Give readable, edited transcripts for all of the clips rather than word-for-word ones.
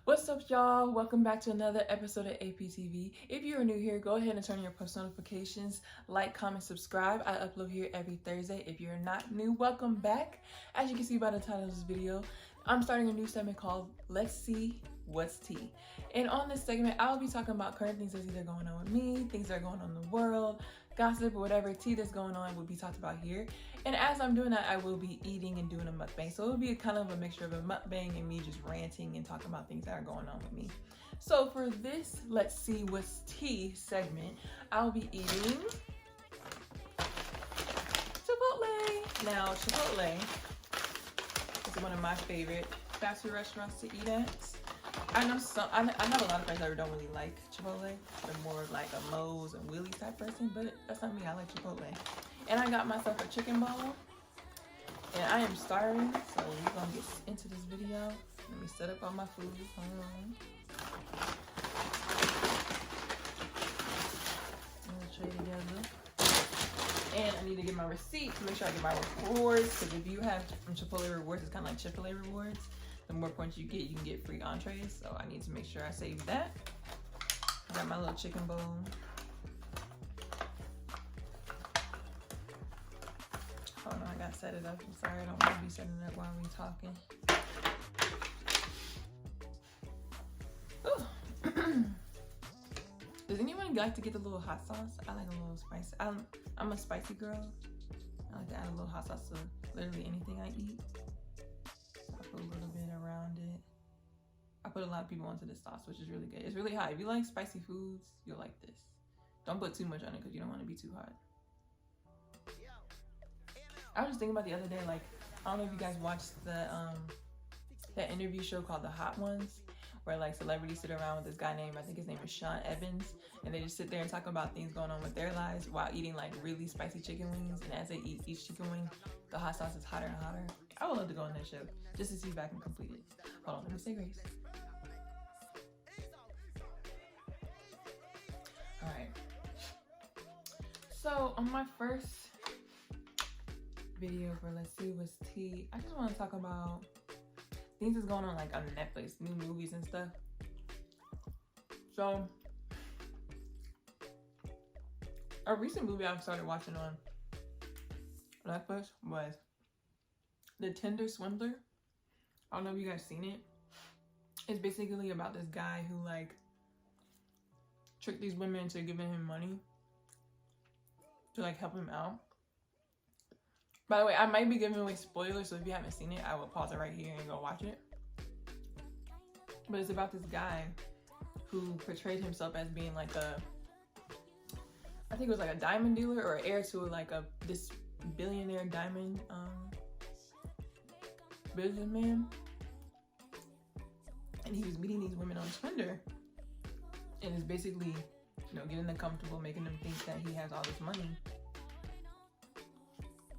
What's up, y'all? Welcome back to another episode of APTV. If you are new here, go ahead and turn on your post notifications, like, comment, subscribe. I upload here every Thursday. If you're not new, welcome back. As you can see by the title of this video, I'm starting a new segment called Let's See What's Tea. And on this segment, I'll be talking about current things that's either going on with me, things that are going on in the world, gossip, or whatever tea that's going on will be talked about here. And as I'm doing that, I will be eating and doing a mukbang. So it'll be kind of a mixture of a mukbang and me just ranting and talking about things that are going on with me. So for this Let's See What's Tea segment, I'll be eating Chipotle. Now, Chipotle is one of my favorite fast food restaurants to eat at. I know a lot of friends that don't really like Chipotle. They're more like a Moe's and Willie's type person, but that's not me. I like Chipotle. And I got myself a chicken bowl. And I am starving, so we're gonna get into this video. Let me set up all my food. Hold on. Let's tray together. And I need to get my receipt to make sure I get my rewards. Because if you have from Chipotle rewards, it's kind of like Chipotle rewards. The more points you can get free entrees. So I need to make sure I save that. I got my little chicken bowl. Hold on, I gotta set it up. I'm sorry, I don't want to be setting it up while we're talking. Does anyone like to get the little hot sauce? I like a little spicy. I'm a spicy girl. I like to add a little hot sauce to literally anything I eat. I put a little bit around it. I put a lot of people onto this sauce, which is really good. It's really hot. If you like spicy foods, you'll like this. Don't put too much on it because you don't want to be too hot. I was just thinking about the other day, like, I don't know if you guys watched the that interview show called The Hot Ones, where like celebrities sit around with this guy named, I think his name is Sean Evans, and they just sit there and talk about things going on with their lives while eating like really spicy chicken wings. And as they eat each chicken wing, the hot sauce is hotter and hotter. I would love to go on that show just to see if I can complete it. Hold on, let me say grace. All right. So on my first video for Let's See What's Tea, I just want to talk about things that's going on like on Netflix, new movies and stuff. So a recent movie I've started watching on Netflix was the Tinder Swindler. I don't know if you guys seen it. It's basically about this guy who like tricked these women into giving him money to like help him out. By the way, I might be giving away spoilers, so if you haven't seen it, I will pause it right here and go watch it. But it's about this guy who portrayed himself as being like I think it was like a diamond dealer or heir to like this billionaire diamond businessman. And he was meeting these women on Tinder. And is basically, getting them comfortable, making them think that he has all this money.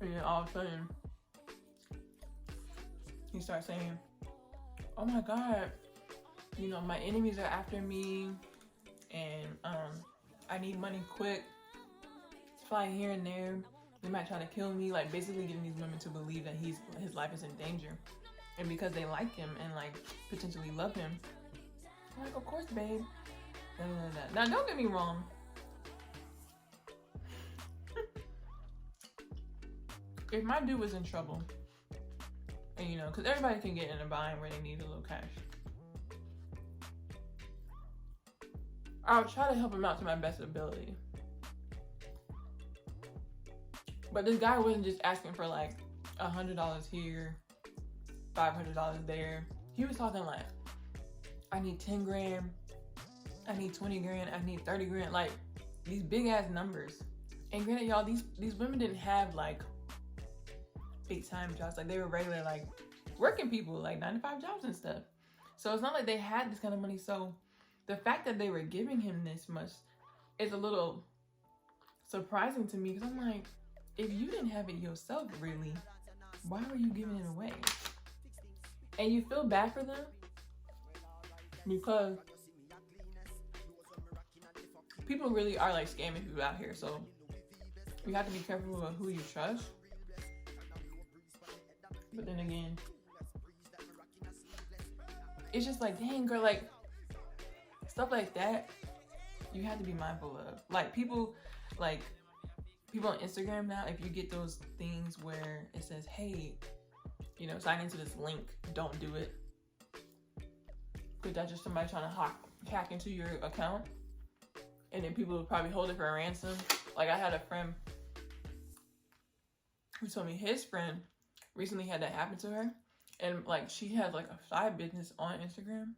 And then all of a sudden, he starts saying, oh my God, my enemies are after me and I need money quick. It's flying here and there. They might try to kill me. Like basically getting these women to believe that his life is in danger. And because they like him and like potentially love him, I'm like, of course, babe. Now don't get me wrong. If my dude was in trouble, and because everybody can get in a bind where they need a little cash, I would try to help him out to my best ability. But this guy wasn't just asking for like $100 here, $500 there. He was talking like, I need 10 grand, I need 20 grand, I need 30 grand, like these big ass numbers. And granted, y'all, these women didn't have like big time jobs. Like they were regular like working people, like 9-to-5 jobs and stuff. So it's not like they had this kind of money. So the fact that they were giving him this much is a little surprising to me, because I'm like, if you didn't have it yourself, really, why were you giving it away? And you feel bad for them because people really are like scamming people out here. So you have to be careful about who you trust. But then again, it's just like, dang, girl, like, stuff like that, you have to be mindful of. Like, people on Instagram now, if you get those things where it says, hey, you know, sign into this link, don't do it. Because that's just somebody trying to hack into your account. And then people will probably hold it for a ransom. Like, I had a friend who told me his friend recently had that happen to her. And, like, she had, like, a side business on Instagram.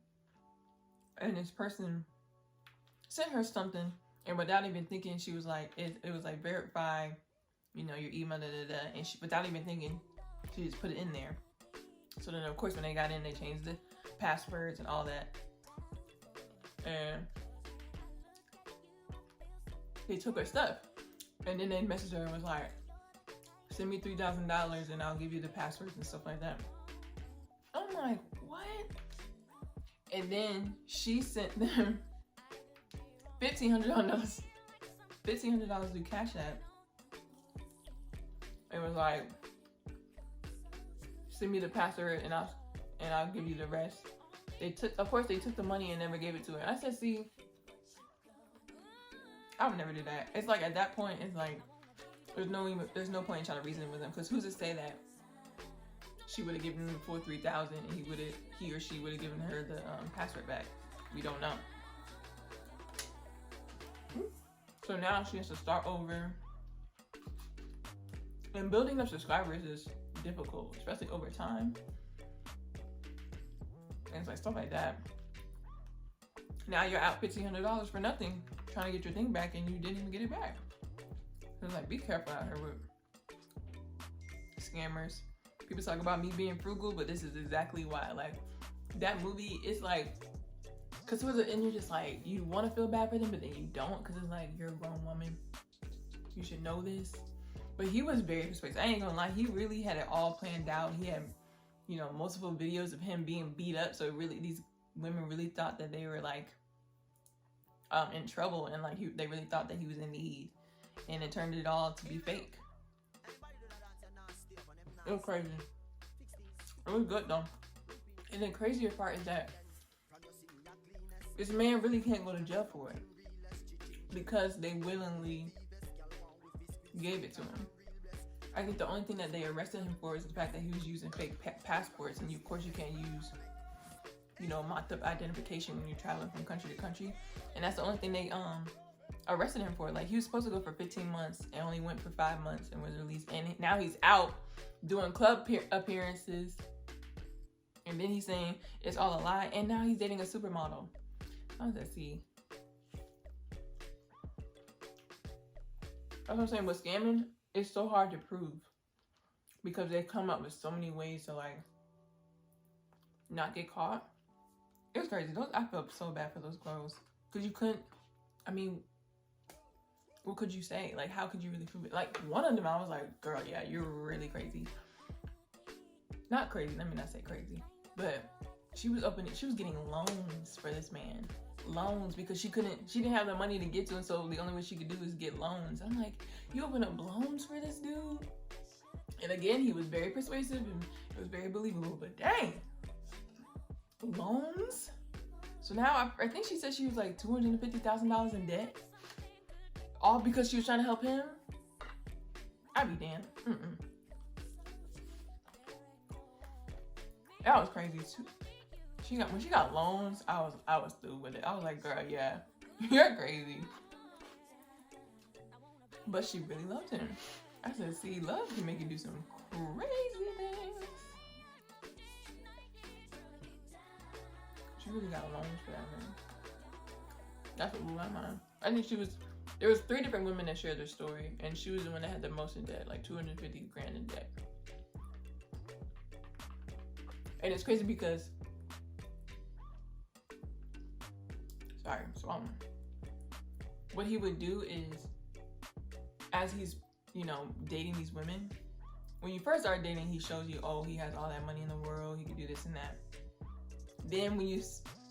And this person sent her something. And without even thinking, she was like, it was like, verify, you know, your email, And she, without even thinking, she just put it in there. So then, of course, when they got in, they changed the passwords and all that. And they took her stuff. And then they messaged her and was like, send me $3,000 and I'll give you the passwords and stuff like that. I'm like, what? And then she sent them $1,500 through Cash App. It was like, send me the password and I'll give you the rest. Of course they took the money and never gave it to her. I said, see, I would never do that. It's like, at that point, it's like, there's no point in trying to reason with them, because who's to say that she would have given him the full $3,000 and he or she would have given her the password back? We don't know. So now she has to start over. And building up subscribers is difficult, especially over time. And it's like stuff like that. Now you're out $1,500 for nothing, trying to get your thing back, and you didn't even get it back. So it's like, be careful out here with scammers. People talk about me being frugal, but this is exactly why. Like, that movie, it's like, because towards the end, you're just like, you want to feel bad for them, but then you don't, because it's like, you're a grown woman. You should know this. But he was very persuasive. I ain't gonna lie, he really had it all planned out. He had, you know, multiple videos of him being beat up. So really, these women really thought that they were like in trouble, and like they really thought that he was in need, and it turned it all to be fake. It was crazy. It was good though. And the crazier part is that this man really can't go to jail for it, because they willingly gave it to him. I think the only thing that they arrested him for is the fact that he was using fake passports, and of course you can't use, you know, mocked up identification when you're traveling from country to country, and that's the only thing they arrested him for. Like, he was supposed to go for 15 months and only went for 5 months and was released, and now he's out doing club appearances, and then he's saying it's all a lie, and now he's dating a supermodel. How does that see? That's what I'm saying. With scamming, it's so hard to prove, because they come up with so many ways to like not get caught. It's crazy. I felt so bad for those girls, because you couldn't. I mean, what could you say? Like, how could you really prove it? Like, one of them, I was like, girl, yeah, you're really crazy. Not crazy. Let me not say crazy, but she was getting loans for this man. Loans, because she didn't have the money to get to, and so the only way she could do is get loans. I'm like, you open up loans for this dude? And again, he was very persuasive and it was very believable, but dang, loans? So now I think she said she was like $250,000 in debt, all because she was trying to help him. I'd be damned. That was crazy too. When she got loans, I was through with it. I was like, girl, yeah, you're crazy. But she really loved him. I said, see, love can make you do some crazy things. She really got loans for that man. That's what blew my mind. I think there was 3 different women that shared their story, and she was the one that had the most in debt, like 250 grand in debt. And it's crazy because, what he would do is, as he's, you know, dating these women, when you first start dating, he shows you, oh, he has all that money in the world, he can do this and that. Then when you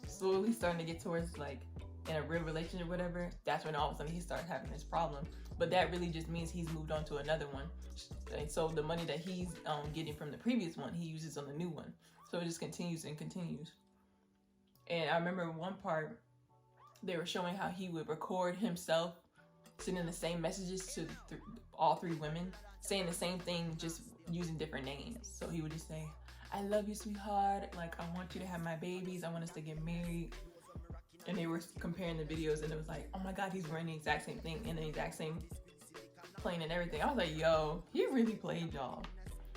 slowly starting to get towards like in a real relationship or whatever, that's when all of a sudden he starts having this problem. But that really just means he's moved on to another one. And so the money that he's getting from the previous one, he uses on the new one. So it just continues and continues. And I remember one part, they were showing how he would record himself sending the same messages to all three women, saying the same thing, just using different names. So he would just say, I love you, sweetheart. Like, I want you to have my babies. I want us to get married. And they were comparing the videos, and it was like, oh my God, he's wearing the exact same thing in the exact same plane and everything. I was like, yo, he really played y'all.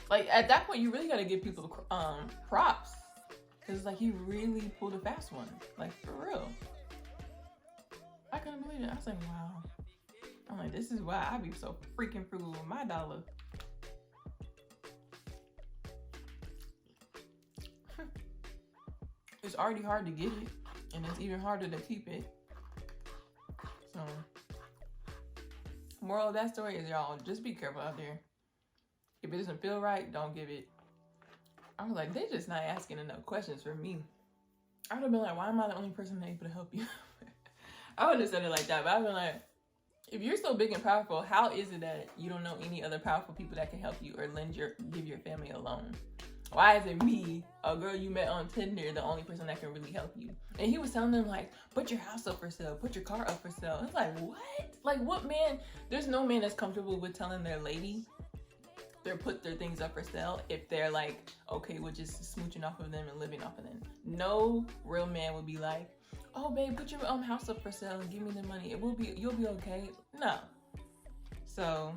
Like, at that point, you really got to give people props. Because it's like, he really pulled a fast one. Like, for real. I couldn't believe it. I was like, wow. I'm like, this is why I be so freaking frugal with my dollar. It's already hard to get it, and it's even harder to keep it. So, moral of that story is, y'all, just be careful out there. If it doesn't feel right, don't give it. I was like, they just not asking enough questions for me. I would have been like, why am I the only person able to help you? I wouldn't have said it like that, but I would have been like, if you're so big and powerful, how is it that you don't know any other powerful people that can help you or give your family a loan? Why is it me, a girl you met on Tinder, the only person that can really help you? And he was telling them, like, put your house up for sale, put your car up for sale. It's like, what? Like, what man? There's no man that's comfortable with telling their lady put their things up for sale if they're like okay with just smooching off of them and living off of them. No real man would be like, oh babe, put your house up for sale and give me the money. You'll be okay. No. So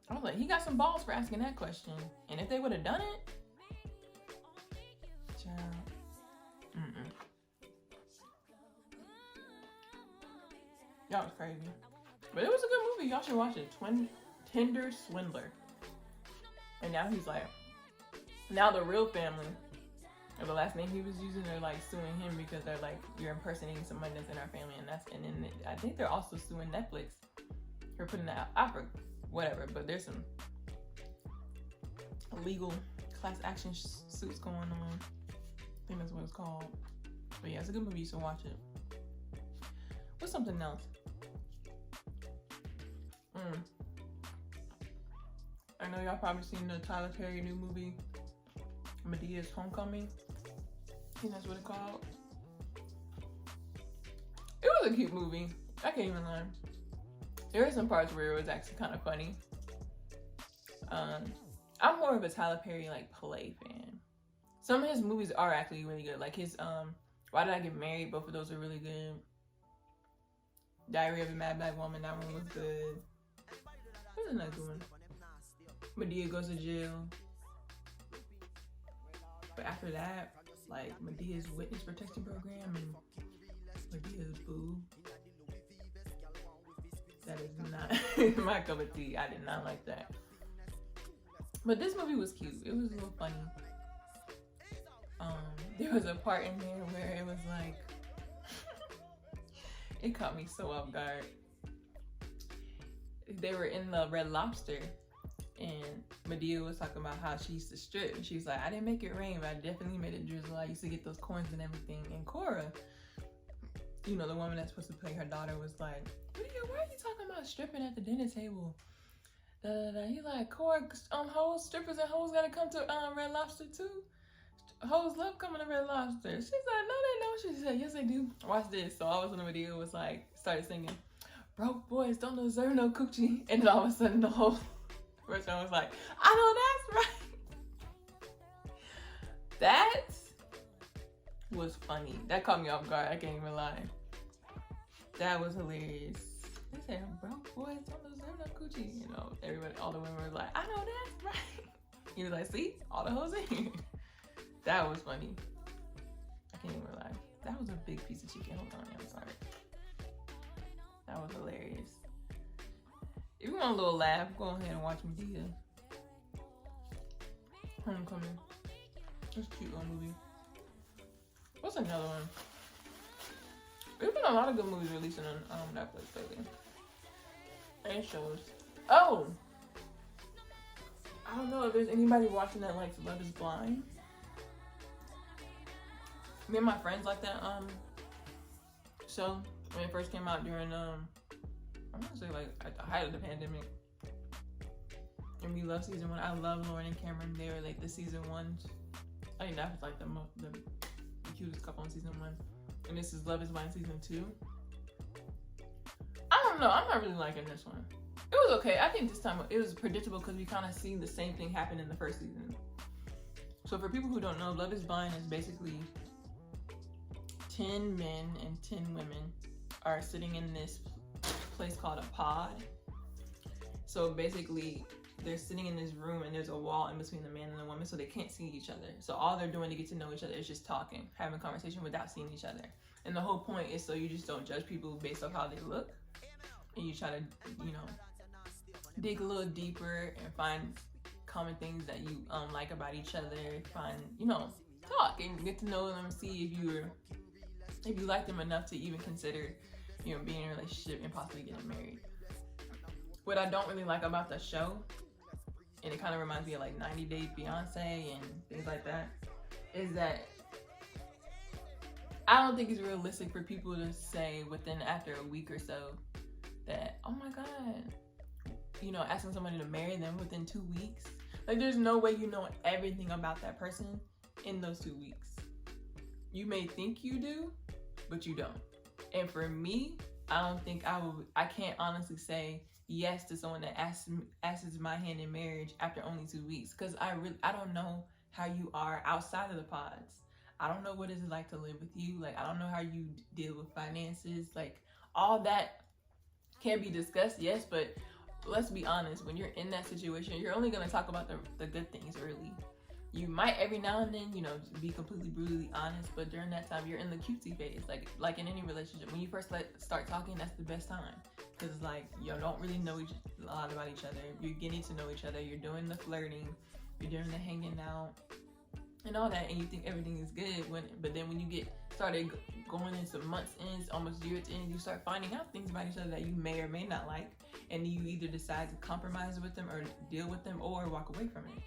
I was like, he got some balls for asking that question. And if they would have done it, child, y'all was crazy. But it was a good movie. Y'all should watch it. Tinder Swindler. And now he's like, now the real family, or the last name he was using, they're like suing him because they're like, you're impersonating somebody that's in our family, and then I think they're also suing Netflix for putting that out, whatever. But there's some legal class action suits going on. I think that's what it's called. But yeah, it's a good movie, so watch it. What's something else? I know y'all probably seen the Tyler Perry new movie, Medea's Homecoming. I think that's what it's called. It was a cute movie. I can't even lie. There were some parts where it was actually kind of funny. I'm more of a Tyler Perry like play fan. Some of his movies are actually really good. Like his Why Did I Get Married? Both of those are really good. Diary of a Mad Black Woman, that one was good. What's another good one? Madea Goes to Jail. But after that, like Medea's Witness Protection Program and Medea's Boo. That is not my cup of tea. I did not like that. But this movie was cute. It was a little funny. There was a part in there where it was like, it caught me so off guard. They were in the Red Lobster, and Madea was talking about how she used to strip. And she's like, I didn't make it rain, but I definitely made it drizzle. I used to get those coins and everything. And Cora, you know, the woman that's supposed to play her daughter, was like, why are you talking about stripping at the dinner table? He's like, Cora, hoes, strippers and hoes gotta come to Red Lobster too. Hoes love coming to Red Lobster. She's like, no, they don't. She said, yes, they do. Watch this. So all of a sudden the video was like, started singing, broke boys don't deserve no coochie. And then all of a sudden the whole restaurant was like, I know that's right. That was funny. That caught me off guard. I can't even lie. That was hilarious. They said, broke boys don't deserve no coochie. You know, everybody, all the women were like, I know that's right. He was like, see, all the hoes in here. That was funny. I can't even lie. That was a big piece of chicken. Hold on, I'm sorry. That was hilarious. If you want a little laugh, go ahead and watch Madea. Homecoming. It's a cute little movie. What's another one? There's been a lot of good movies releasing on Netflix lately. And shows. Oh! I don't know if there's anybody watching that likes Love is Blind. Me and my friends like that show when it first came out during I'm gonna say like at the height of the pandemic. And we love season 1. I love Lauren and Cameron. They were like the season 1s. I think that was like the cutest couple in season 1. And this is Love Is Blind season 2. I don't know. I'm not really liking this one. It was okay. I think this time it was predictable because we kind of see the same thing happen in the first season. So for people who don't know, Love Is Blind is basically 10 men and 10 women are sitting in this place called a pod. So basically, they're sitting in this room and there's a wall in between the man and the woman, so they can't see each other. So all they're doing to get to know each other is just talking, having a conversation without seeing each other. And the whole point is so you just don't judge people based off how they look. And you try to, you know, dig a little deeper and find common things that you like about each other. Find, you know, talk and get to know them, see if you like them enough to even consider, you know, being in a relationship and possibly getting married. What I don't really like about the show, and it kind of reminds me of like 90 Day Fiancé and things like that, is that I don't think it's realistic for people to say after a week or so that, oh my God, you know, asking somebody to marry them within 2 weeks. Like, there's no way you know everything about that person in those 2 weeks. You may think you do, but you don't. And for me, I can't honestly say yes to someone that asks my hand in marriage after only 2 weeks, because I don't know how you are outside of the pods. I don't know what it's like to live with you. Like, I don't know how you deal with finances. Like, all that can be discussed, yes, but let's be honest, when you're in that situation, you're only going to talk about the good things, really. You might every now and then, you know, be completely brutally honest, but during that time, you're in the cutesy phase. Like in any relationship, when you first start talking, that's the best time. Because, like, you don't really know a lot about each other. You're getting to know each other. You're doing the flirting. You're doing the hanging out and all that, and you think everything is good. But then when you get started going into months in, almost years in, you start finding out things about each other that you may or may not like, and you either decide to compromise with them or deal with them or walk away from it.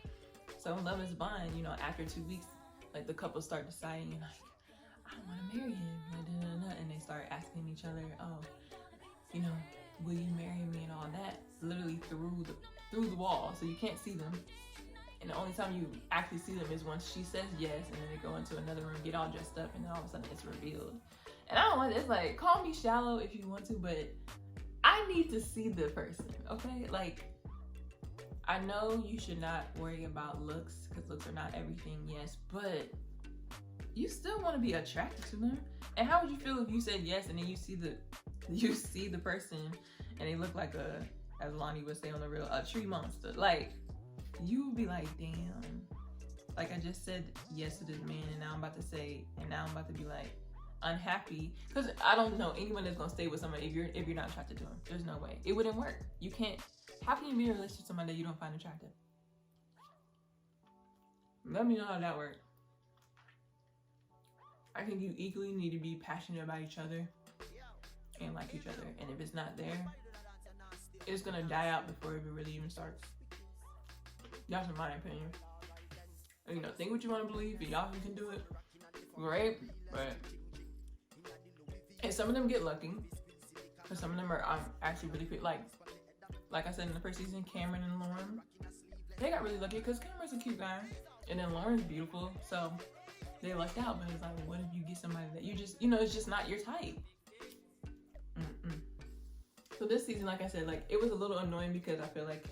So Love Is Blind, you know, after 2 weeks, like, the couple start deciding, like, I want to marry him, and they start asking each other, oh, you know, will you marry me and all that, literally through the wall, so you can't see them. And the only time you actually see them is once she says yes, and then they go into another room, get all dressed up, and then all of a sudden it's revealed. And I don't want it's like, call me shallow if you want to, but I need to see the person, okay? Like, I know you should not worry about looks, because looks are not everything, yes, but you still want to be attracted to them. And how would you feel if you said yes and then you see the person and they look like as Lonnie would say on the real, a tree monster? Like, you would be like, damn, like, I just said yes to this man, and now I'm about to be like unhappy, because I don't know anyone that's gonna stay with somebody if you're not attracted to him. There's no way. It wouldn't work. You can't. How can you be in a relationship with somebody that you don't find attractive? Let me know how that works. I think you equally need to be passionate about each other and like each other. And if it's not there, it's gonna die out before it really even starts. That's in my opinion. You know, think what you want to believe, and y'all can do it. Great, but and some of them get lucky, but some of them are actually really quick. Like I said in the first season, Cameron and Lauren, they got really lucky because Cameron's a cute guy, and then Lauren's beautiful, so they lucked out. But it's like, what if you get somebody that you just, you know, it's just not your type? So this season, like I said, like, it was a little annoying because I feel like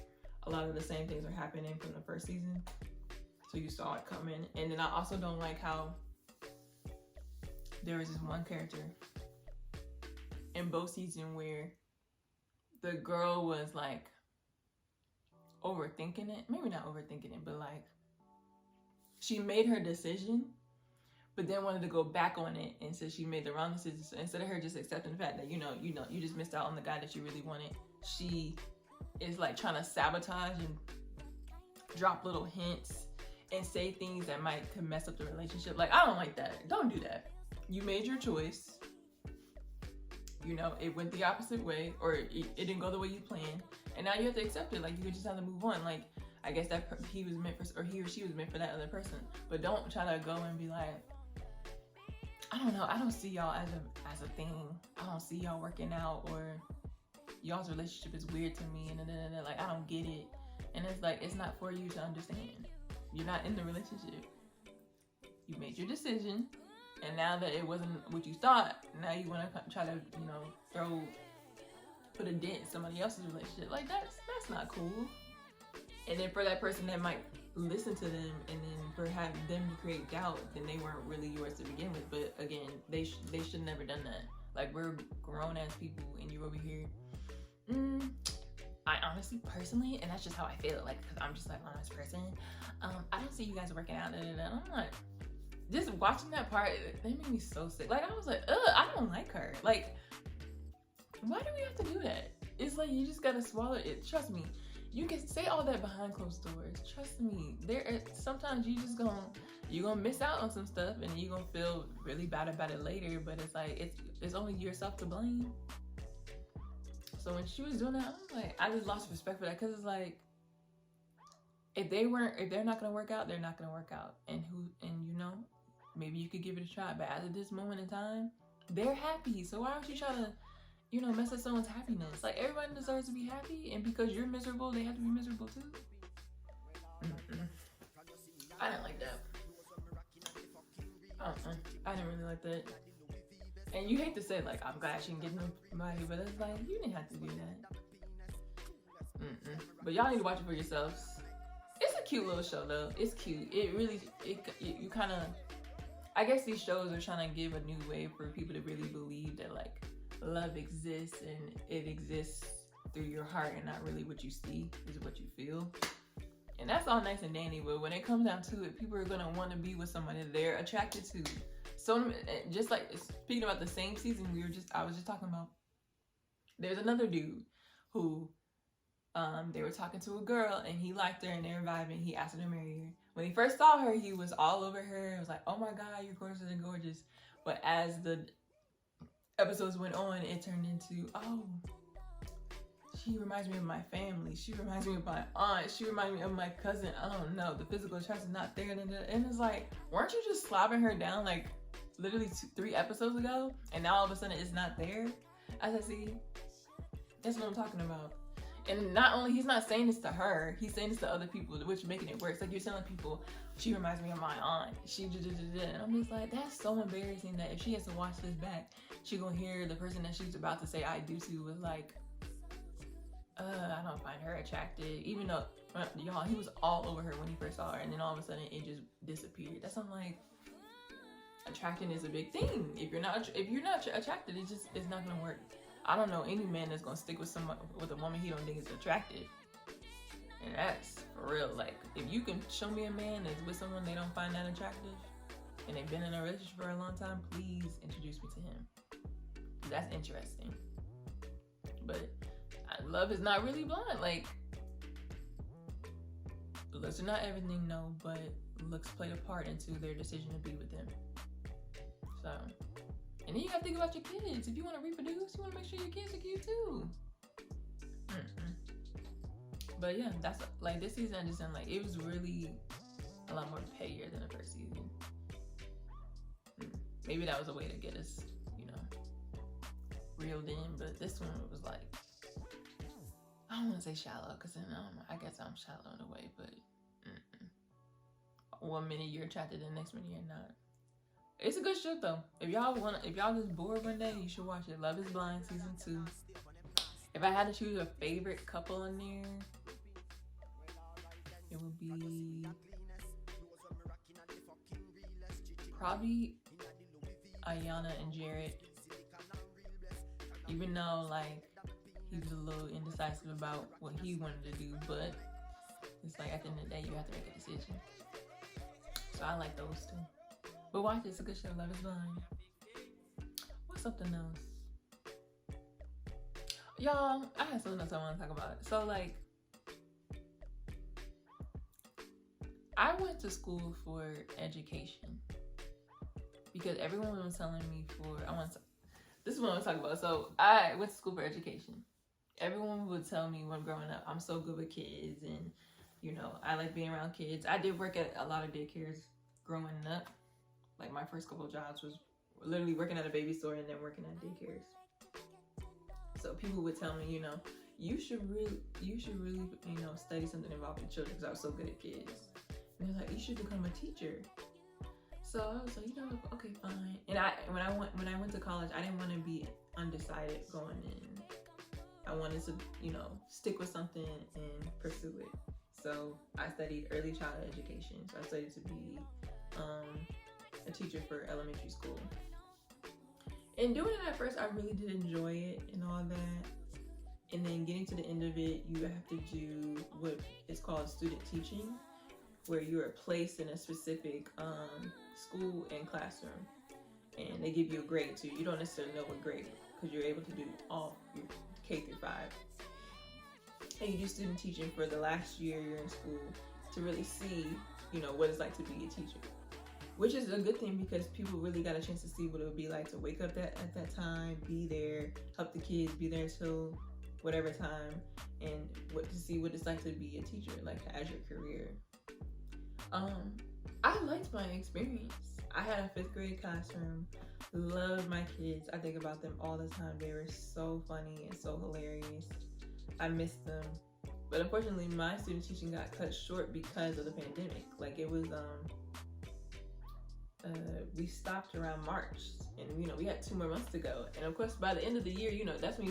a lot of the same things are happening from the first season, so you saw it coming. And then I also don't like how there was this one character in both seasons where the girl was like overthinking it. Maybe not overthinking it, but like, she made her decision, but then wanted to go back on it and said she made the wrong decision. So instead of her just accepting the fact that, you just missed out on the guy that you really wanted, she is like trying to sabotage and drop little hints and say things that could mess up the relationship. Like, I don't like that. Don't do that. You made your choice. You know, it went the opposite way, or it didn't go the way you planned, and now you have to accept it. Like, you just have to move on. Like, I guess that he was meant for, or he or she was meant for that other person. But don't try to go and be like, I don't know. I don't see y'all as a thing. I don't see y'all working out, or y'all's relationship is weird to me, and like I don't get it. And it's like it's not for you to understand. You're not in the relationship. You made your decision, and now that it wasn't what you thought, now you want to try to, you know, put a dent in somebody else's relationship. Like that's not cool. And then for that person that might listen to them, and then for having them to create doubt, then they weren't really yours to begin with. But again, they should have never done that. Like, we're grown ass people, and you're over here. I honestly, personally, and that's just how I feel. Like, cause I'm just like an honest person. I don't see you guys working out. And I'm like, just watching that part, they made me so sick. Like, I was like, I don't like her. Like, why do we have to do that? It's like you just gotta swallow it. Trust me. You can say all that behind closed doors. Trust me. Sometimes you're gonna miss out on some stuff, and you're gonna feel really bad about it later. But it's like it's only yourself to blame. So when she was doing that, I just lost respect for that, because it's like if they're not gonna work out, they're not gonna work out. And you know, maybe you could give it a try. But at this moment in time, they're happy. So why don't you try to, you know, mess up someone's happiness? Like, everybody deserves to be happy, and because you're miserable, they have to be miserable too. I didn't like that. I didn't really like that. And you hate to say, like, I'm glad she didn't get nobody, but it's like, you didn't have to do that. But y'all need to watch it for yourselves. It's a cute little show, though. It's cute. You kind of, I guess these shows are trying to give a new way for people to really believe that, like, love exists, and it exists through your heart and not really what you see, is what you feel. And that's all nice and dandy, but when it comes down to it, people are gonna want to be with somebody they're attracted to. So just like speaking about the same season, I was just talking about, there's another dude who they were talking to a girl, and he liked her, and they were vibing. He asked her to marry her. When he first saw her, he was all over her. It was like, oh my god, you're gorgeous and gorgeous. But as the episodes went on, it turned into, oh, she reminds me of my family. She reminds me of my aunt. She reminds me of my cousin. I don't know. The physical attraction's not there. And it's like, weren't you just slobbing her down like literally 3 episodes ago? And now all of a sudden it's not there? I said, see, that's what I'm talking about. And not only, he's not saying this to her, he's saying this to other people, which making it worse. Like, you're telling people, she reminds me of my aunt. And I'm just like, that's so embarrassing that if she has to watch this back, she gonna hear the person that she's about to say I do to was like, I don't find her attractive. Even though, y'all, he was all over her when he first saw her, and then all of a sudden it just disappeared. That's something like, attraction is a big thing. If you're not attracted, it's not gonna work. I don't know any man that's gonna stick with a woman he don't think is attractive. And that's for real. Like, if you can show me a man that's with someone they don't find that attractive, and they've been in a relationship for a long time, please introduce me to him. That's interesting. But love is not really blind. Like, looks are not everything, no, but looks played a part into their decision to be with them. So, and then you gotta think about your kids. If you want to reproduce, you want to make sure your kids are cute too. But yeah, that's like, this season, I just didn't like. It was really a lot more pettier than the first season. Maybe that was a way to get us, you know, reeled in. But this one was like, I don't want to say shallow, because then I guess I'm shallow in a way. But 1 minute you're attracted, the next minute you're not. It's a good show though. If y'all just bored one day, you should watch it. Love is Blind season 2. If I had to choose a favorite couple in there, it would be probably Ayana and Jared. Even though, like, he was a little indecisive about what he wanted to do, but it's like, at the end of the day, you have to make a decision. So I like those two. But watch it, it's a good show. Love is Blind. What's something else? Y'all, I have something else I want to talk about. So, like, I went to school for education because everyone was telling me this is what I want to talk about. So I went to school for education. Everyone would tell me when growing up, I'm so good with kids, and, you know, I like being around kids. I did work at a lot of daycares growing up. Like, my first couple of jobs literally working at a baby store and then working at daycares. So people would tell me, you know, you should really, you know, study something involving children, because I was so good at kids. And they're like, you should become a teacher. So I was like, you know, okay, fine. And when I went to college, I didn't want to be undecided going in. I wanted to, you know, stick with something and pursue it. So I studied early childhood education. So I studied to be a teacher for elementary school. And doing it at first, I really did enjoy it and all that. And then getting to the end of it, you have to do what is called student teaching, where you are placed in a specific school and classroom. And they give you a grade too. You don't necessarily know what grade, because you're able to do all your K through 5. And you do student teaching for the last year you're in school to really see, you know, what it's like to be a teacher. Which is a good thing, because people really got a chance to see what it would be like to wake up at that time, be there, help the kids, be there till whatever time, and to see what it's like to be a teacher, like as your career. I liked my experience. I had a 5th grade classroom, loved my kids. I think about them all the time. They were so funny and so hilarious. I missed them. But unfortunately, my student teaching got cut short because of the pandemic. Like, it was, we stopped around March, and you know, we had 2 more months to go. And of course, by the end of the year, you know, that's when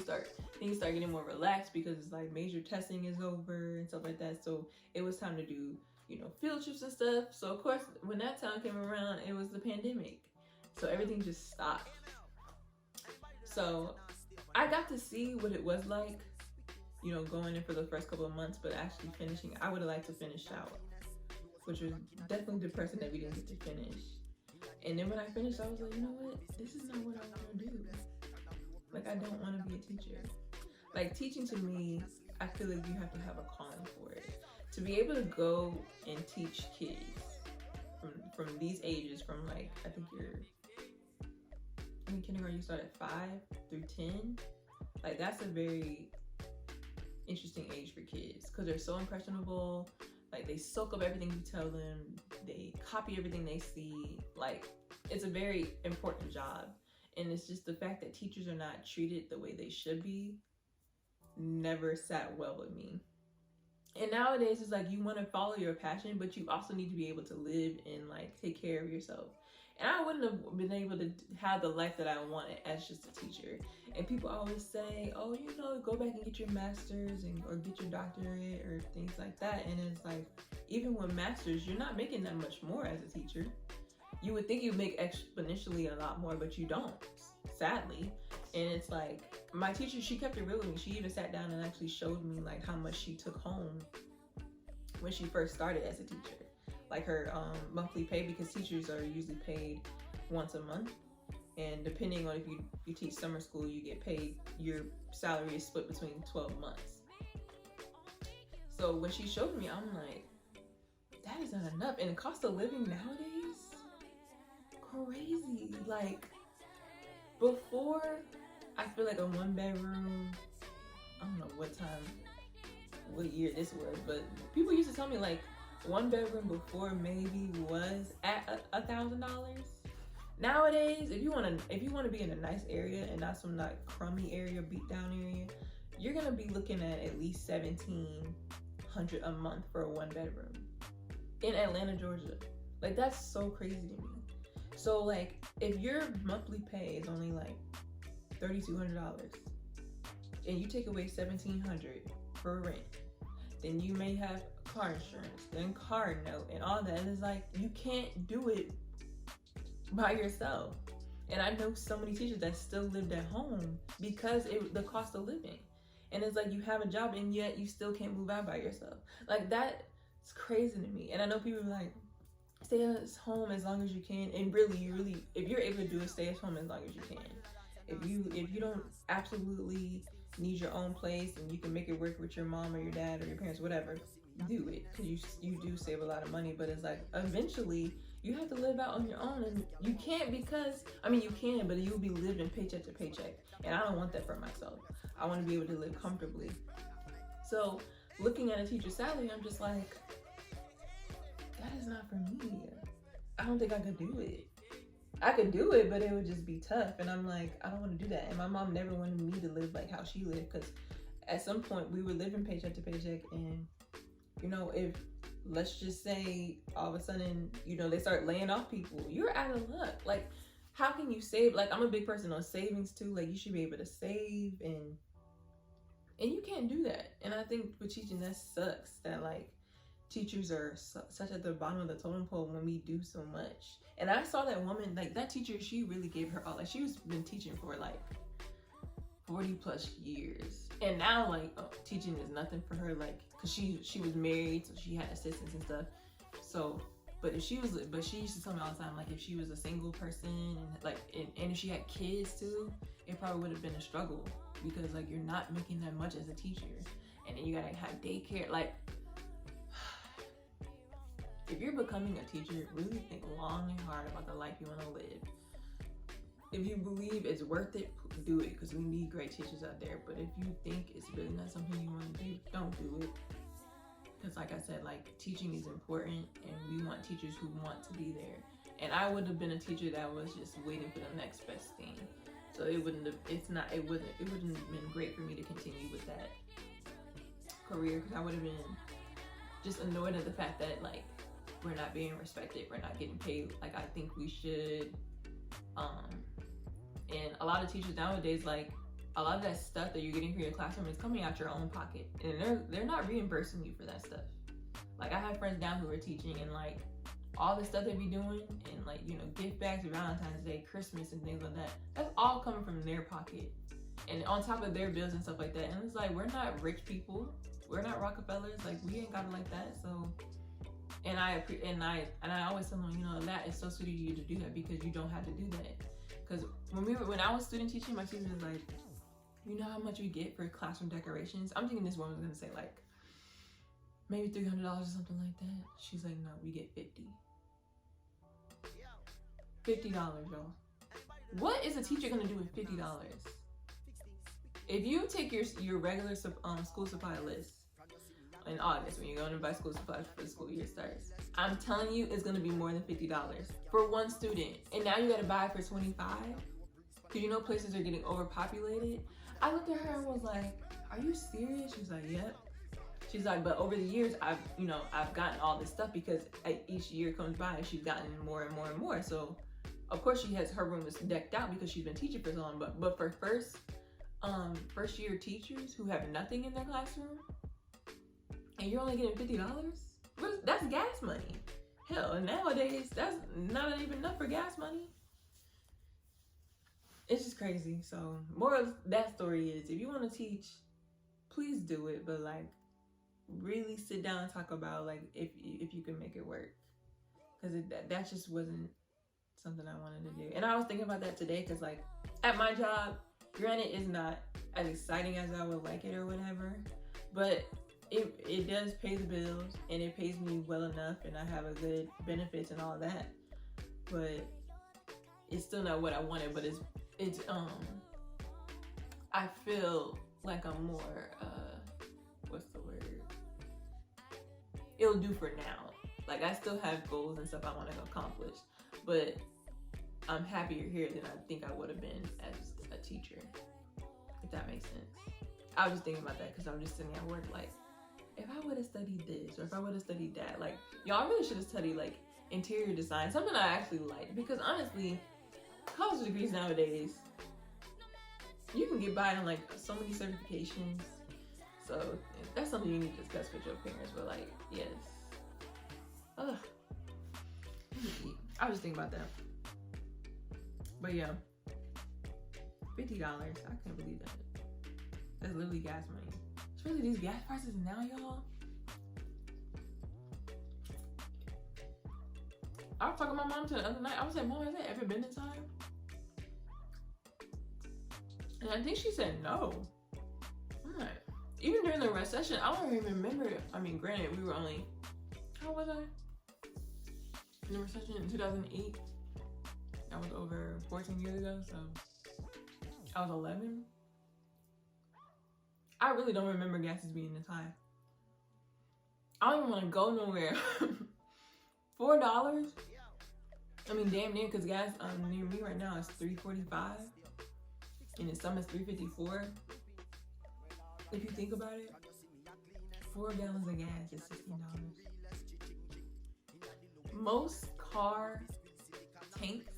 things start getting more relaxed, because it's like major testing is over and stuff like that. So it was time to do, you know, field trips and stuff. So of course, when that time came around, it was the pandemic. So everything just stopped. So I got to see what it was like, you know, going in for the first couple of months, but actually finishing, I would have liked to finish out, which was definitely depressing that we didn't get to finish. And then when I finished, I was like, you know what? This is not what I want to do. Like, I don't want to be a teacher. Like, teaching to me, I feel like you have to have a calling for it. To be able to go and teach kids from these ages, from like, I think in kindergarten you start at 5 through 10. Like, that's a very interesting age for kids, because they're so impressionable. Like, they soak up everything you tell them. They copy everything they see. Like, it's a very important job. And it's just the fact that teachers are not treated the way they should be never sat well with me. And nowadays, it's like, you want to follow your passion, but you also need to be able to live and like take care of yourself. And I wouldn't have been able to have the life that I wanted as just a teacher. And people always say, oh, you know, go back and get your master's or get your doctorate or things like that. And it's like, even with masters, you're not making that much more as a teacher. You would think you'd make exponentially a lot more, but you don't, sadly. And it's like, my teacher, she kept it real with me. She even sat down and actually showed me like how much she took home when she first started as a teacher. Like her monthly pay, because teachers are usually paid once a month. And depending on if you teach summer school, you get paid, your salary is split between 12 months. So when she showed me, I'm like, that is not enough. And the cost of living nowadays, crazy. Like, before, I feel like a 1-bedroom, I don't know what year this was, but people used to tell me like 1-bedroom before maybe was at $1,000. Nowadays, if you want to be in a nice area and not some like crummy area, beat down area, you're gonna be looking at least $1,700 a month for a 1-bedroom in Atlanta, Georgia. Like, that's so crazy to me. So like, if your monthly pay is only like $3,200 and you take away $1,700 for rent, then you may have car insurance, then car note, and all that. And it's like, you can't do it by yourself. And I know so many teachers that still lived at home because the cost of living. And it's like, you have a job and yet you still can't move out by yourself. Like, that's crazy to me. And I know people are like, stay at home as long as you can. And really, if you're able to do it, stay at home as long as you can. If you don't absolutely need your own place and you can make it work with your mom or your dad or your parents, whatever, do it, because you do save a lot of money. But it's like, eventually you have to live out on your own, and you can't, because you can, but you'll be living paycheck to paycheck, and I don't want that for myself. I want to be able to live comfortably. So looking at a teacher's salary, I'm just like, that is not for me. I don't think I could do it. I could do it, but it would just be tough. And I'm like, I don't want to do that. And my mom never wanted me to live like how she lived, because at some point we were living paycheck to paycheck. And, you know, if, let's just say all of a sudden, you know, they start laying off people, you're out of luck. Like, how can you save? Like, I'm a big person on savings too. Like, you should be able to save, and you can't do that. And I think with teaching, that sucks, that like teachers are such at the bottom of the totem pole when we do so much. And I saw that woman, like that teacher, she really gave her all. Like, she was been teaching for like 40 plus years, and now like teaching is nothing for her, like, because she was married, so she had assistants and stuff. So but she used to tell me all the time, like, if she was a single person, and like and if she had kids too, it probably would have been a struggle, because like you're not making that much as a teacher, and then you gotta have daycare. Like, if you're becoming a teacher, really think long and hard about the life you want to live. If you believe it's worth it, do it, because we need great teachers out there. But if you think it's really not something you want to do, don't do it. Because like I said, like, teaching is important, and we want teachers who want to be there. And I would have been a teacher that was just waiting for the next best thing. So it wouldn't have been great for me to continue with that career, because I would have been just annoyed at the fact that like we're not being respected, we're not getting paid like I think we should. And a lot of teachers nowadays, like, a lot of that stuff that you're getting for your classroom is coming out your own pocket, and they're not reimbursing you for that stuff. Like, I have friends now who are teaching, and like all the stuff they be doing, and like, you know, gift bags for Valentine's Day, Christmas, and things like that, that's all coming from their pocket, and on top of their bills and stuff like that. And it's like, we're not rich people, we're not Rockefellers, like, we ain't got it like that. So, and I always tell them, you know, that is so sweet of you to do that, because you don't have to do that. Because when I was student teaching, my teacher was like, you know how much we get for classroom decorations? I'm thinking this woman was gonna say like maybe $300 or something like that. She's like, no, we get $50, y'all. What is a teacher gonna do with $50? If you take your regular school supply list in August, when you're going to buy school supplies before the school year starts, I'm telling you, it's gonna be more than $50 for one student. And now you gotta buy it for $25, because you know places are getting overpopulated. I looked at her and was like, are you serious? She's like, yep. She's like, but over the years, I've gotten all this stuff, because each year comes by, she's gotten more and more and more. So of course her room is decked out because she's been teaching for so long. But for first year teachers who have nothing in their classroom, and you're only getting $50, that's gas money. Hell, and nowadays that's not even enough for gas money. It's just crazy. So moral of that story is, if you want to teach, please do it, but like really sit down and talk about like if you can make it work, because that just wasn't something I wanted to do. And I was thinking about that today, because like at my job, granted, it's not as exciting as I would like it or whatever, but it does pay the bills, and it pays me well enough, and I have a good benefits and all that. But it's still not what I wanted. But it's I feel like I'm more what's the word? It'll do for now. Like, I still have goals and stuff I want to accomplish, but I'm happier here than I think I would have been as a teacher, if that makes sense. I was just thinking about that, because I was just sitting at work like, if I would have studied this, or if I would have studied that, like, y'all really should have studied like interior design, something I actually like, because honestly, college degrees nowadays, you can get by on like so many certifications. So that's something you need to discuss with your parents. But like, yes. Ugh. I was just thinking about that. But yeah, $50. I can't believe that. That's literally gas money. Especially these gas prices now, y'all. I was talking to my mom the other night. I was like, Mom, has there ever been a time? And I think she said no. I'm like, even during the recession, I don't even remember. I mean, granted, we were only, how was I? In the recession in 2008. That was over 14 years ago, so I was 11. I really don't remember gases being this high. I don't even want to go nowhere. $4? I mean, damn near, because gas near me right now is $3.45, and in some is $3.54. If you think about it, 4 gallons of gas is $16. Most car tanks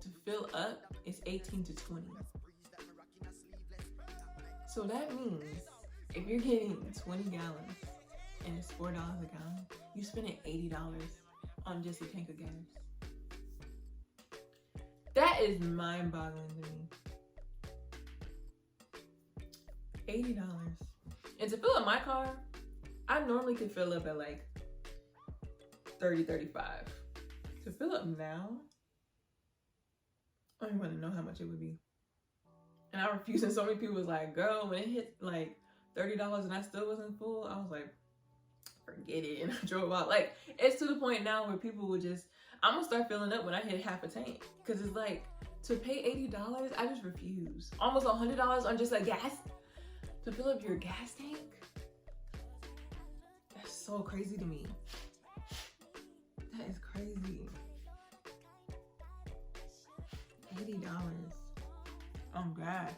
to fill up is 18 to 20. So that means if you're getting 20 gallons and it's $4 a gallon, you're spending $80 on just a tank of gas. That is mind-boggling to me. $80. And to fill up my car, I normally could fill up at like 30, 35. To fill up now, I don't even want to know how much it would be. And I refuse, and so many people was like, girl, when it hit like $30 and I still wasn't full, I was like, forget it. And I drove out. Like, it's to the point now where people would just, I'm gonna start filling up when I hit half a tank. Cause it's like, to pay $80, I just refuse. Almost $100 on just like gas, to fill up your gas tank? That's so crazy to me. That is crazy. $80. Oh God.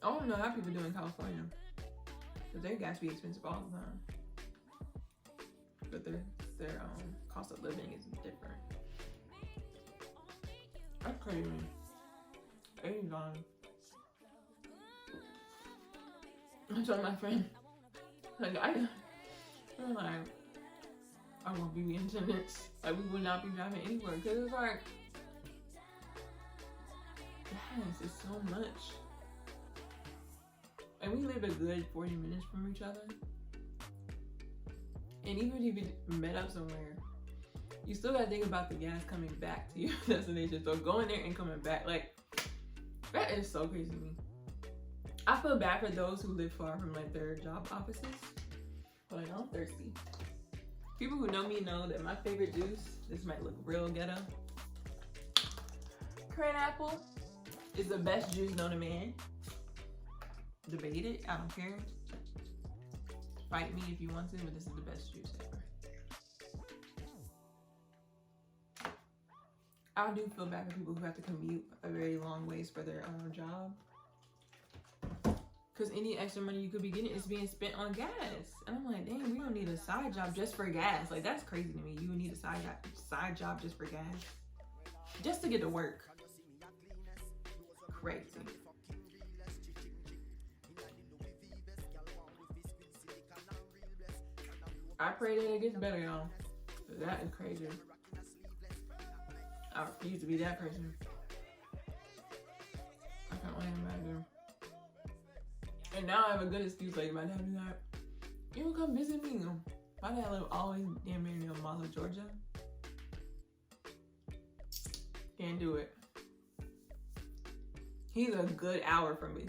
I don't know how people do in California, because their gas be expensive all the time. But their cost of living is different. That's crazy. $80. I told my friend, like, I'm like, I won't be in attendance. Like, we will not be driving anywhere, because it's like, gas is so much. And we live a good 40 minutes from each other. And even if you met up somewhere, you still gotta think about the gas coming back to your destination. So going there and coming back, like, that is so crazy to me. I feel bad for those who live far from like their job offices, but like, I'm thirsty. People who know me know that my favorite juice, this might look real ghetto, cran apple is the best juice known to man. Debate it, I don't care. Fight me if you want to, but this is the best juice ever. I do feel bad for people who have to commute a very long ways for their job. Because any extra money you could be getting is being spent on gas. And I'm like, dang, we don't need a side job just for gas. Like, that's crazy to me. You would need a side job just for gas. Just to get to work. Crazy. I pray that it gets better, y'all. That is crazy. I refuse to be that person. I can't let anybody do. And now I have a good excuse. Like, my dad be like, you don't come visit me. My dad live always damn near near Mala, Georgia. Can't do it. He's a good hour from me.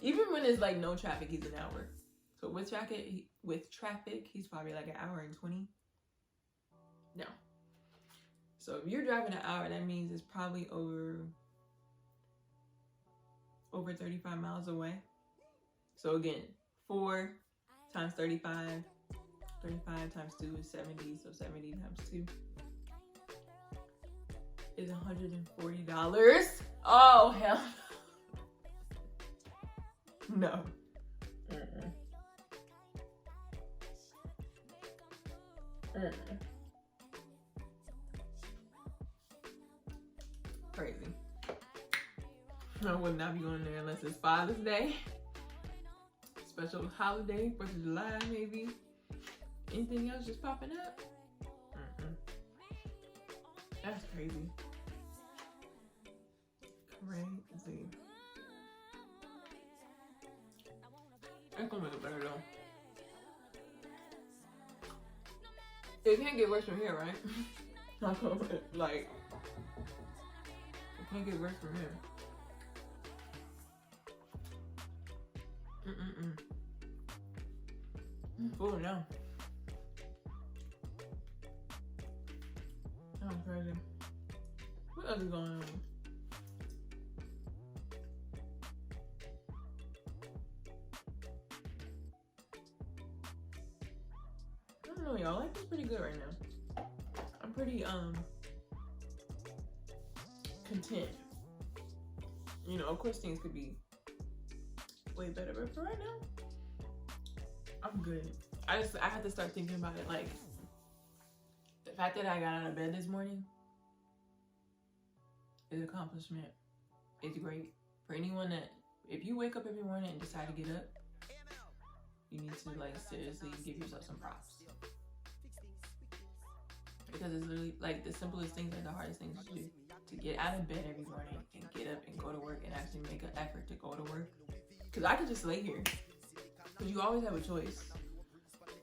Even when it's like no traffic, he's an hour. So with traffic, he's probably like an hour and 20. No. So if you're driving an hour, that means it's probably over 35 miles away. So again, 4 times 35. 35 times 2 is 70. So 70 times 2 is $140. Oh, hell no. Mm-mm. Mm-mm. Crazy. I would not be going there unless it's Father's Day, special holiday, 4th of July, maybe. Anything else just popping up? Mm-mm. That's crazy. Crazy. That's gonna make it better though. It can't get worse from here, right? Like, it can't get worse from here. I'm full now. I'm crazy. What else is going on? know, y'all. Life is pretty good right now. I'm pretty content. You know, of course things could be way better, but for right now, I'm good. I had to start thinking about it. Like, the fact that I got out of bed this morning is an accomplishment. It's great. For anyone that, if you wake up every morning and decide to get up, you need to, like, seriously give yourself some props. Because it's literally, like, the simplest things are the hardest things to do. To get out of bed every morning and get up and go to work and actually make an effort to go to work. Because I could just lay here. Because you always have a choice.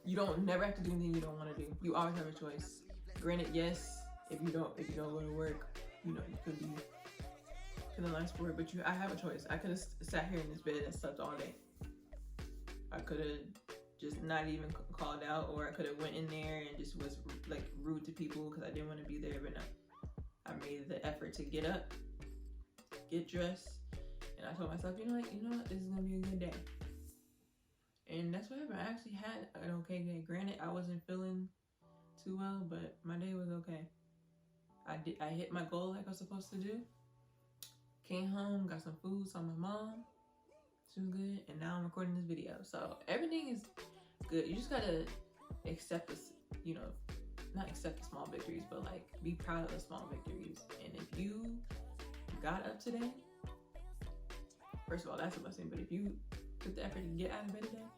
You don't never have to do anything you don't want to do. You always have a choice. Granted, yes, if you don't go to work, you know, you could be penalized for it, but I have a choice. I could have sat here in this bed and slept all day. I could have just not even called out, or I could have went in there and just was like rude to people because I didn't want to be there, but no. I made the effort to get up, get dressed, and I told myself, you know what, this is gonna be a good day. And that's what happened. I actually had an okay day. Granted, I wasn't feeling too well, but my day was okay. I hit my goal like I was supposed to do. Came home, got some food, saw my mom. She was good, and now I'm recording this video. So everything is good. You just gotta accept this, you know, not accept the small victories, but like be proud of the small victories. And if you got up today, first of all, that's a blessing. But if you took the effort to get out of bed today,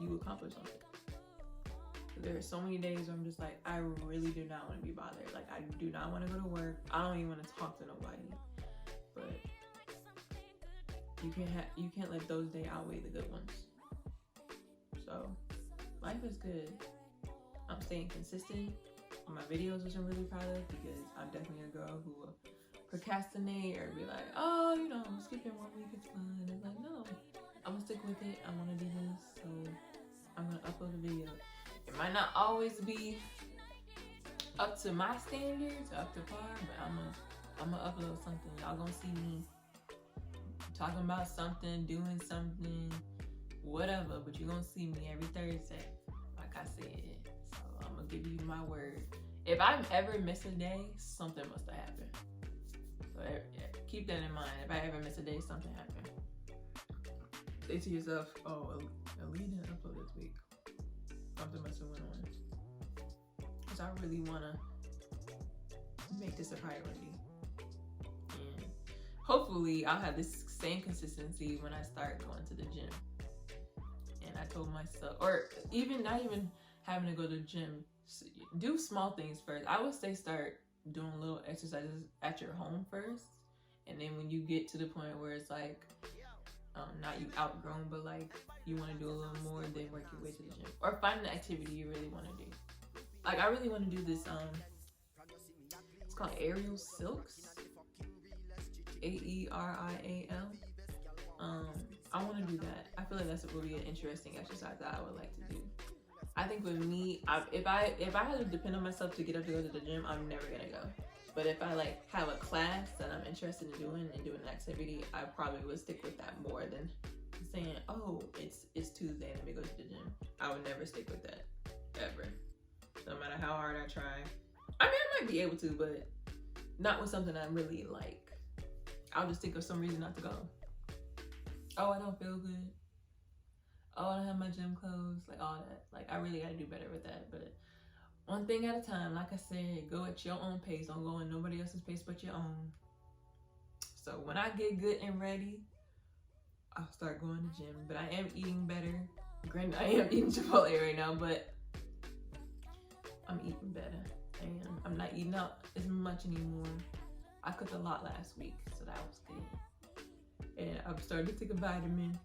you accomplished something. There are so many days where I'm just like, I really do not want to be bothered. Like, I do not want to go to work. I don't even want to talk to nobody. But you can't let those days outweigh the good ones. So life is good. I'm staying consistent on my videos, which I'm really proud of, because I'm definitely a girl who will procrastinate or be like, oh, you know, I'm skipping 1 week, it's fine. It's like, no, I'm gonna stick with it. I want to do this, so I'm gonna upload a video. It might not always be up to my standards, up to par, but I'm gonna upload something. Y'all gonna see me talking about something, doing something, whatever, but you're gonna see me every Thursday, like I said. So I'm gonna give you my word. If I ever miss a day, something must have happened. So keep that in mind. If I ever miss a day, something happened. Say to yourself, oh, Aaliyah didn't upload this week. Something must have went on. Because I really want to make this a priority. And hopefully I'll have this same consistency when I start going to the gym. And I told myself, or even not even having to go to the gym, do small things first. I would say start doing little exercises at your home first. And then when you get to the point where it's like, not you outgrown, but like you want to do a little more, then work your way to the gym. Or find an activity you really want to do. Like I really want to do this, it's called aerial silks. AERIAL. I want to do that. I feel like that's will be an interesting exercise that I would like to do. I think with me, if I had to depend on myself to get up to go to the gym, I'm never gonna go. But if I like have a class that I'm interested in doing and doing an activity, I probably would stick with that more than saying, oh, it's Tuesday, let me go to the gym. I would never stick with that, ever. No matter how hard I try. I mean, I might be able to, but not with something I really like. I'll just think of some reason not to go. Oh, I don't feel good. Oh, I don't have my gym clothes. Like all that. Like I really gotta do better with that. But one thing at a time, like I said, go at your own pace. Don't go at nobody else's pace but your own. So when I get good and ready, I'll start going to the gym. But I am eating better. Granted, I am eating Chipotle right now, but I'm eating better. And I'm not eating out as much anymore. I cooked a lot last week, so that was good. And I've started to take a vitamin.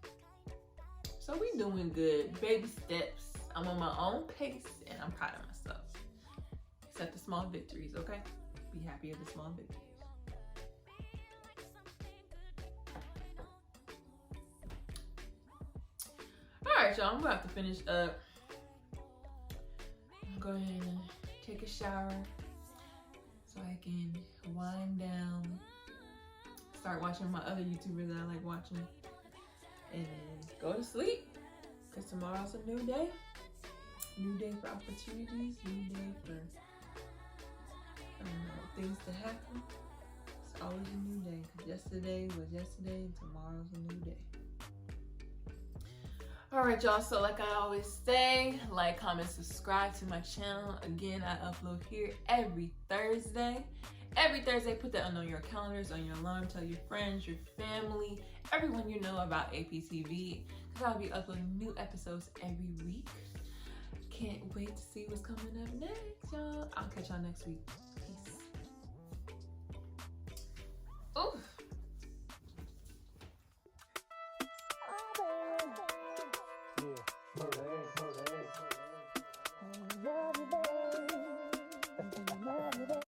So we doing good. Baby steps. I'm on my own pace, and I'm proud of myself. Accept the small victories, okay? Be happy of the small victories. Alright, y'all, I'm gonna have to finish up. I'm gonna go ahead and take a shower so I can wind down. Start watching my other YouTubers that I like watching. And then go to sleep. Because tomorrow's a new day. New day for opportunities, new day for, I don't know, things to happen. It's always a new day. Yesterday was yesterday and tomorrow's a new day. All right, y'all. So like I always say, like, comment, subscribe to my channel. Again, I upload here every Thursday. Every Thursday, put that on your calendars, on your alarm. Tell your friends, your family, everyone you know about APTV, because I'll be uploading new episodes every week. Can't wait to see what's coming up next, y'all. I'll catch y'all next week.